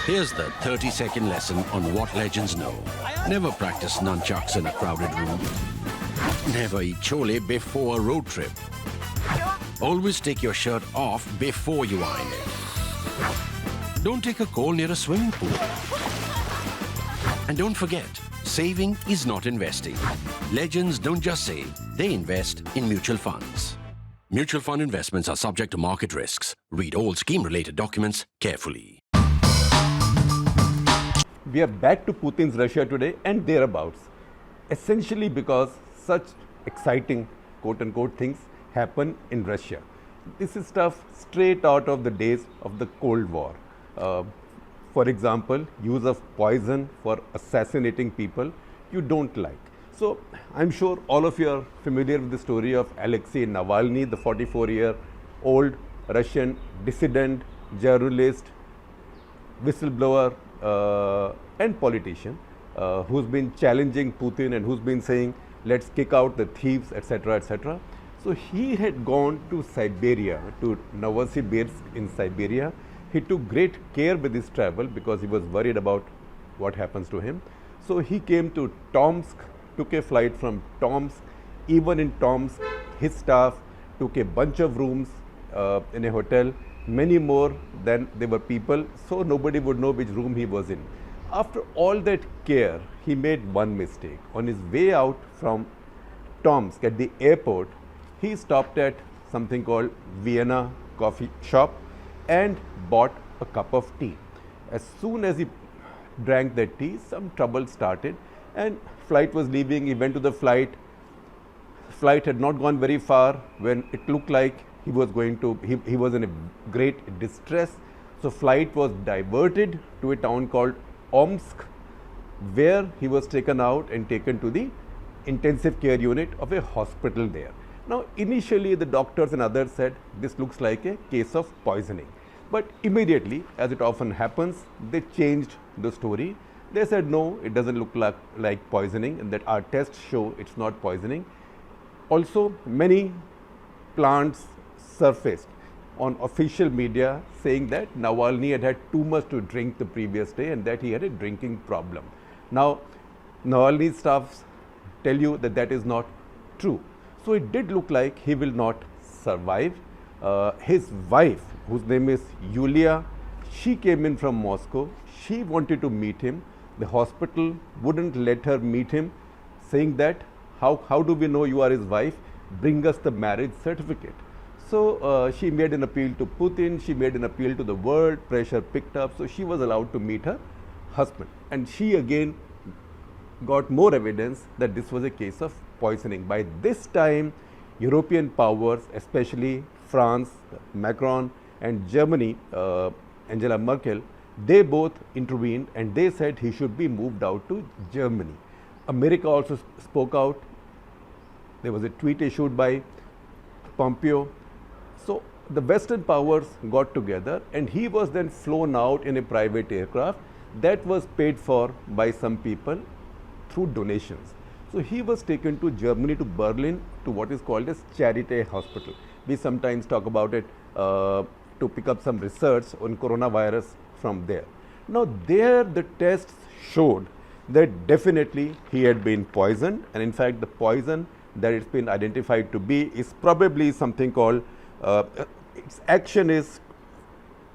Here's the 30-second lesson on what legends know. Never practice nunchucks in a crowded room. Never eat chole before a road trip. Always take your shirt off before you iron it. Don't take a call near a swimming pool. And don't forget, saving is not investing. Legends don't just save, they invest in mutual funds. Mutual fund investments are subject to market risks. Read all scheme-related documents carefully. We are back to Putin's Russia today and thereabouts, essentially because such exciting quote-unquote things happen in Russia. This is stuff straight out of the days of the Cold War. For example, use of poison for assassinating people you don't like. So I'm sure all of you are familiar with the story of Alexei Navalny, the 44-year-old Russian dissident, journalist, whistleblower and politician who's been challenging Putin and who's been saying, let's kick out the thieves, etc., etc. So he had gone to Siberia, to Novosibirsk in Siberia. He took great care with his travel because he was worried about what happens to him. So he came to Tomsk, took a flight from Tomsk. Even in Tomsk, his staff took a bunch of rooms in a hotel, many more than there were people, so nobody would know which room he was in. After all that care, he made one mistake. On his way out from Tomsk at the airport, he stopped at something called Vienna coffee shop and bought a cup of tea. As soon as he drank that tea, some trouble started and flight was leaving. He went to the flight. Flight had not gone very far when it looked like he was going to, he was in a great distress. So flight was diverted to a town called Omsk, where he was taken out and taken to the intensive care unit of a hospital there. Now initially the doctors and others said this looks like a case of poisoning, but immediately, as it often happens, they changed the story. They said no, it doesn't look like poisoning and that our tests show it's not poisoning. Also many plants surfaced on official media saying that Navalny had had too much to drink the previous day and that he had a drinking problem. Now Navalny's staffs tell you that that is not true. So it did look like he will not survive. His wife, whose name is Yulia, she came in from Moscow. She wanted to meet him. The hospital wouldn't let her meet him, saying that, how do we know you are his wife? Bring us the marriage certificate. So she made an appeal to Putin, she made an appeal to the world, pressure picked up, so she was allowed to meet her husband. And she again got more evidence that this was a case of poisoning. By this time, European powers, especially France, Macron, and Germany, Angela Merkel, they both intervened and they said he should be moved out to Germany. America also spoke out. There was a tweet issued by Pompeo. So the Western powers got together and he was then flown out in a private aircraft that was paid for by some people through donations. So he was taken to Germany, to Berlin, to what is called as Charité Hospital. We sometimes talk about it to pick up some research on coronavirus from there. Now there the tests showed that definitely he had been poisoned, and in fact the poison that it's been identified to be is probably something called, its action is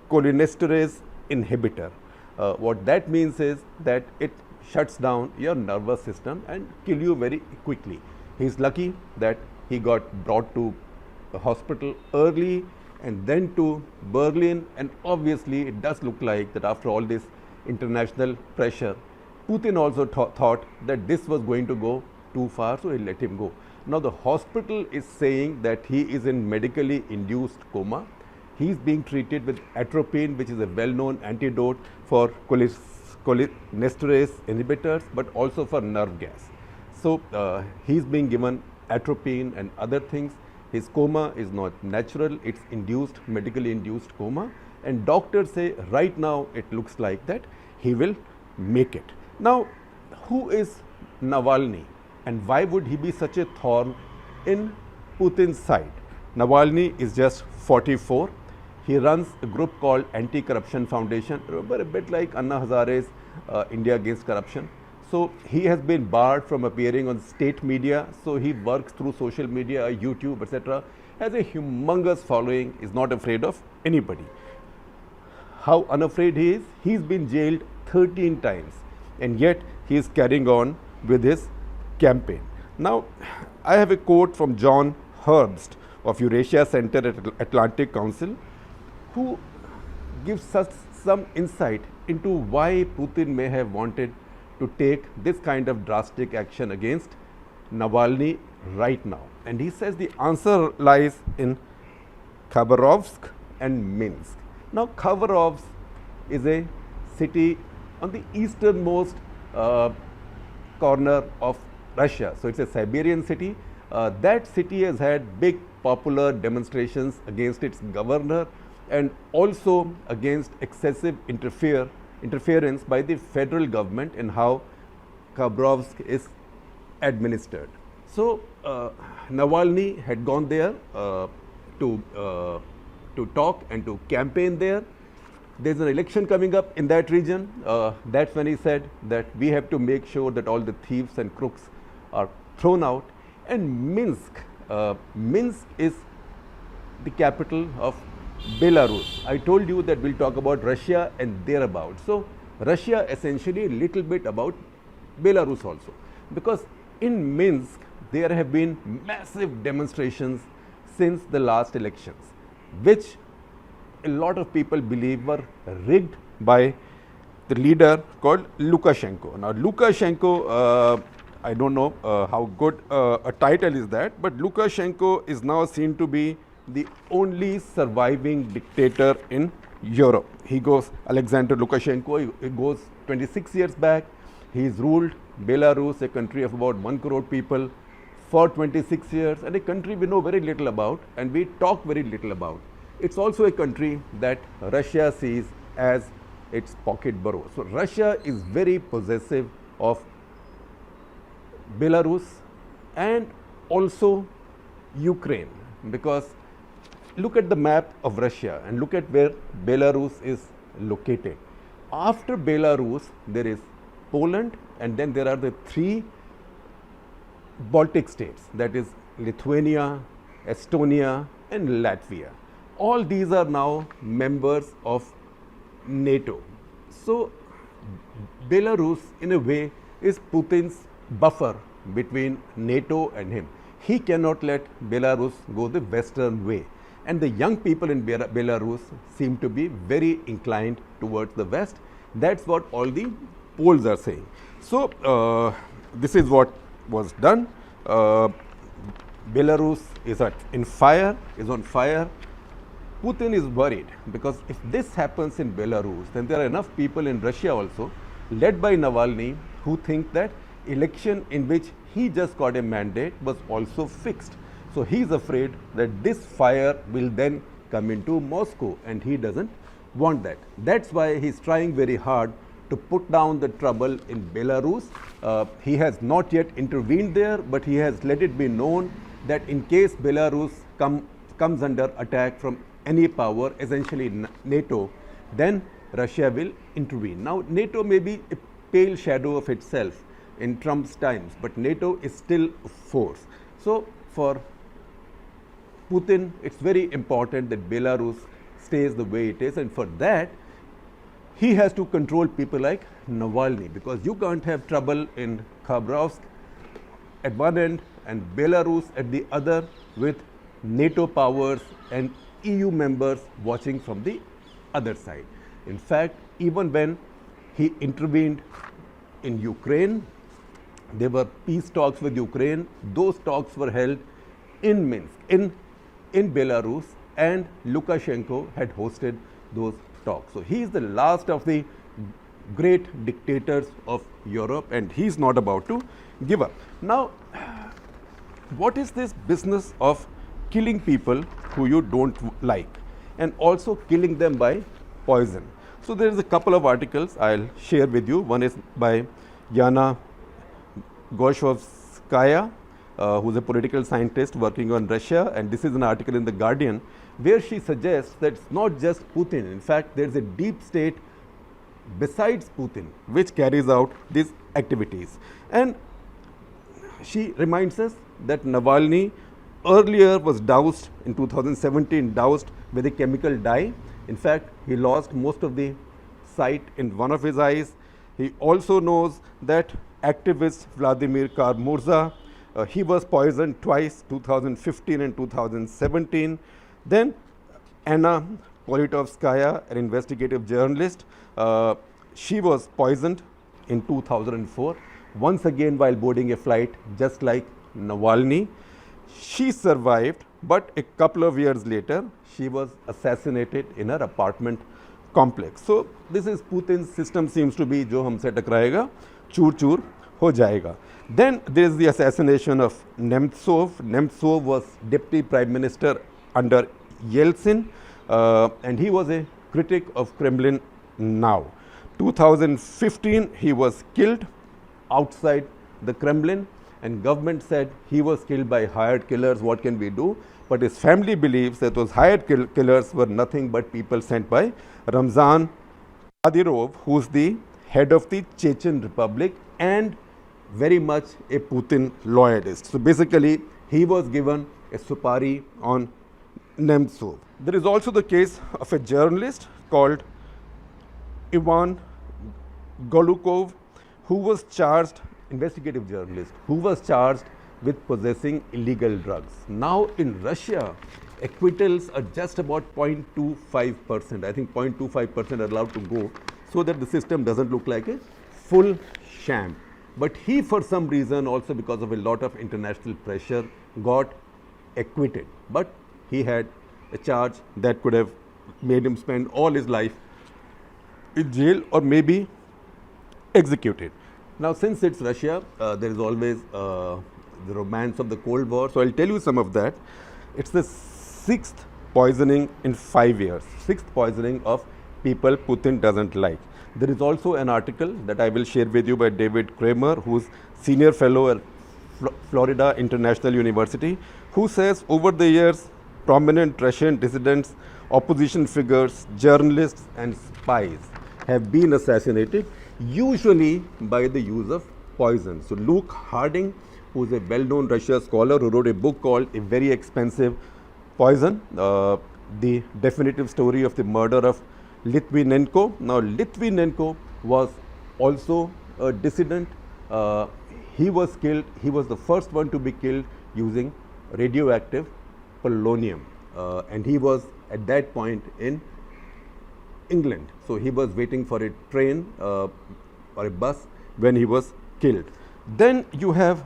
cholinesterase inhibitor. What that means is that it shuts down your nervous system and kill you very quickly. He's lucky that he got brought to the hospital early and then to Berlin, and obviously it does look like that after all this international pressure, Putin also thought that this was going to go too far, so he let him go. Now the hospital is saying that he is in medically induced coma. He is being treated with atropine, which is a well-known antidote for cholinesterase inhibitors, but also for nerve gas. So he is being given atropine and other things. His coma is not natural, it's induced, medically induced coma, and doctors say right now it looks like that he will make it. Now, who is Navalny and why would he be such a thorn in Putin's side? Navalny is just 44. He runs a group called Anti-Corruption Foundation, remember, a bit like Anna Hazare's India Against Corruption. So he has been barred from appearing on state media, so he works through social media, YouTube, etc. Has a humongous following, is not afraid of anybody. How unafraid he is? He's been jailed 13 times, and yet he is carrying on with his campaign. Now, I have a quote from John Herbst of Eurasia Center at Atlantic Council, who gives us some insight into why Putin may have wanted to take this kind of drastic action against Navalny right now. And he says the answer lies in Khabarovsk and Minsk. Now, Khabarovsk is a city on the easternmost corner of Russia. So, it's a Siberian city. That city has had big popular demonstrations against its governor and also against excessive interference by the federal government in how Khabarovsk is administered. So, Navalny had gone there to talk and to campaign there. There's an election coming up in that region. That's when he said that we have to make sure that all the thieves and crooks are thrown out. And Minsk is the capital of Belarus. I told you that we'll talk about Russia and thereabouts. So, Russia essentially a little bit about Belarus also, because in Minsk there have been massive demonstrations since the last elections, which a lot of people believe were rigged by the leader called Lukashenko. Now, Lukashenko, I don't know how good a title is that, but Lukashenko is now seen to be the only surviving dictator in Europe. He goes, Alexander Lukashenko, he goes 26 years back. He's ruled Belarus, a country of about 1 crore people, for 26 years, and a country we know very little about and we talk very little about. It's also a country that Russia sees as its pocket borough. So, Russia is very possessive of Belarus and also Ukraine, because look at the map of Russia and look at where Belarus is located. After Belarus, there is Poland, and then there are the 3 Baltic states, that is Lithuania, Estonia and Latvia. All these are now members of NATO. So, Belarus in a way is Putin's buffer between NATO and him. He cannot let Belarus go the Western way. And the young people in Belarus seem to be very inclined towards the West. That's what all the polls are saying. So, this is what was done. Belarus is on fire. Putin is worried, because if this happens in Belarus, then there are enough people in Russia also, led by Navalny, who think that election in which he just got a mandate was also fixed. So, he is afraid that this fire will then come into Moscow, and he doesn't want that. That's why he is trying very hard to put down the trouble in Belarus. He has not yet intervened there, but he has let it be known that in case Belarus comes under attack from any power, essentially NATO, then Russia will intervene. Now, NATO may be a pale shadow of itself in Trump's times, but NATO is still a force. So, for Putin, it's very important that Belarus stays the way it is, and for that, he has to control people like Navalny, because you can't have trouble in Khabarovsk at one end and Belarus at the other, with NATO powers and EU members watching from the other side. In fact, even when he intervened in Ukraine, there were peace talks with Ukraine. Those talks were held in Minsk, in Belarus, and Lukashenko had hosted those talks. So, he is the last of the great dictators of Europe, and he is not about to give up. Now, what is this business of killing people who you don't like and also killing them by poison? So, there is a couple of articles I'll share with you. One is by Yana Goshovskaya, who's a political scientist working on Russia, and this is an article in The Guardian where she suggests that it's not just Putin. In fact, there's a deep state besides Putin which carries out these activities. And she reminds us that Navalny earlier was doused in 2017, doused with a chemical dye. In fact, he lost most of the sight in one of his eyes. He also knows that activist Vladimir Kara-Murza, he was poisoned twice, 2015 and 2017. Then Anna Politkovskaya, an investigative journalist, she was poisoned in 2004, once again while boarding a flight, just like Navalny. She survived, but a couple of years later, she was assassinated in her apartment complex. So this is Putin's system seems to be, jo humse takrayega, choor choor ho jayega. Then there is the assassination of Nemtsov. Nemtsov was deputy prime minister under Yeltsin, and he was a critic of Kremlin now. 2015, he was killed outside the Kremlin, and government said he was killed by hired killers, what can we do? But his family believes that those hired killers were nothing but people sent by Ramzan Kadyrov, who's the head of the Chechen Republic and very much a Putin loyalist. So basically, he was given a supari on Nemtsov. There is also the case of a journalist called Ivan Golukov, who was charged, investigative journalist, who was charged with possessing illegal drugs. Now in Russia, acquittals are just about 0.25%. I think 0.25% are allowed to go so that the system doesn't look like a full sham. But he, for some reason, also because of a lot of international pressure, got acquitted. But he had a charge that could have made him spend all his life in jail or maybe executed. Now, since it's Russia, there is always the romance of the Cold War. So I'll tell you some of that. It's the sixth poisoning in 5 years, sixth poisoning of people Putin doesn't like. There is also an article that I will share with you by David Kramer, who's senior fellow at Florida International University, who says over the years, prominent Russian dissidents, opposition figures, journalists and spies have been assassinated, usually by the use of poison. So Luke Harding, who is a well-known Russia scholar who wrote a book called A Very Expensive Poison, the definitive story of the murder of Litvinenko. Now Litvinenko was also a dissident. He was killed, he was the first one to be killed using radioactive polonium, and he was at that point in England. So he was waiting for a train or a bus when he was killed. Then you have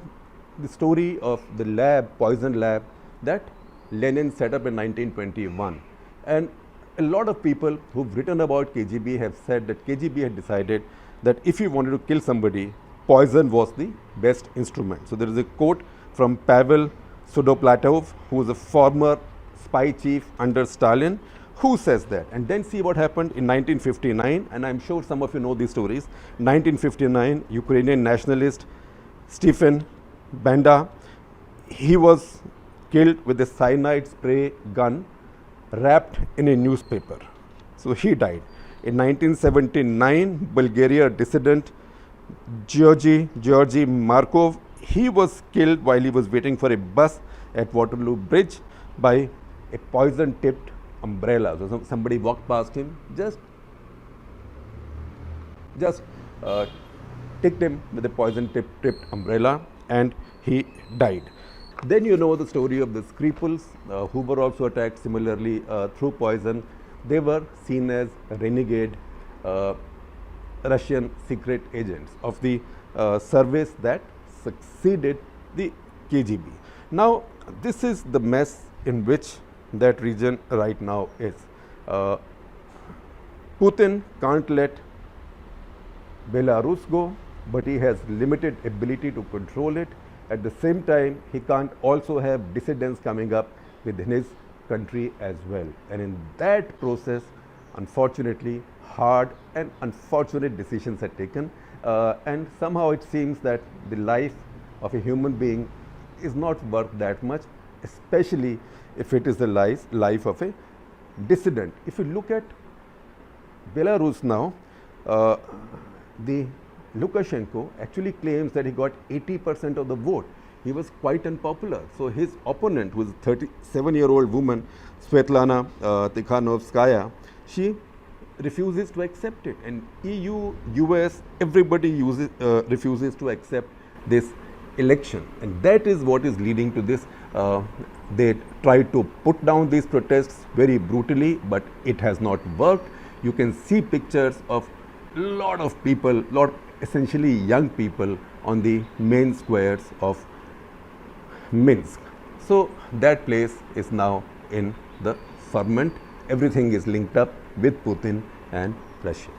the story of the lab, poison lab, that Lenin set up in 1921. And a lot of people who've written about KGB have said that KGB had decided that if you wanted to kill somebody, poison was the best instrument. So there is a quote from Pavel Sudoplatov, who was a former spy chief under Stalin, who says that. And then see what happened in 1959, and I'm sure some of you know these stories. 1959, Ukrainian nationalist Stephen Banda, he was killed with a cyanide spray gun wrapped in a newspaper. So he died. In 1979, Bulgaria dissident Georgy Markov, he was killed while he was waiting for a bus at Waterloo Bridge by a poison-tipped umbrella. So somebody walked past him, just ticked him with a poison-tipped umbrella, and he died. Then you know the story of the Skripals, who were also attacked similarly through poison. They were seen as renegade Russian secret agents of the service that succeeded the KGB. Now, this is the mess in which that region right now is. Putin can't let Belarus go, but he has limited ability to control it. At the same time, he can't also have dissidents coming up within his country as well. And in that process, unfortunately, hard and unfortunate decisions are taken. And somehow it seems that the life of a human being is not worth that much, especially if it is the life of a dissident. If you look at Belarus now, the Lukashenko actually claims that he got 80% of the vote. He was quite unpopular. So his opponent, who is a 37-year-old woman, Svetlana Tikhanovskaya, she refuses to accept it. And EU, US, everybody refuses to accept this election. And that is what is leading to this. They tried to put down these protests very brutally, but it has not worked. You can see pictures of a lot of people, essentially young people, on the main squares of Minsk. So that place is now in the ferment. Everything is linked up with Putin and Russia.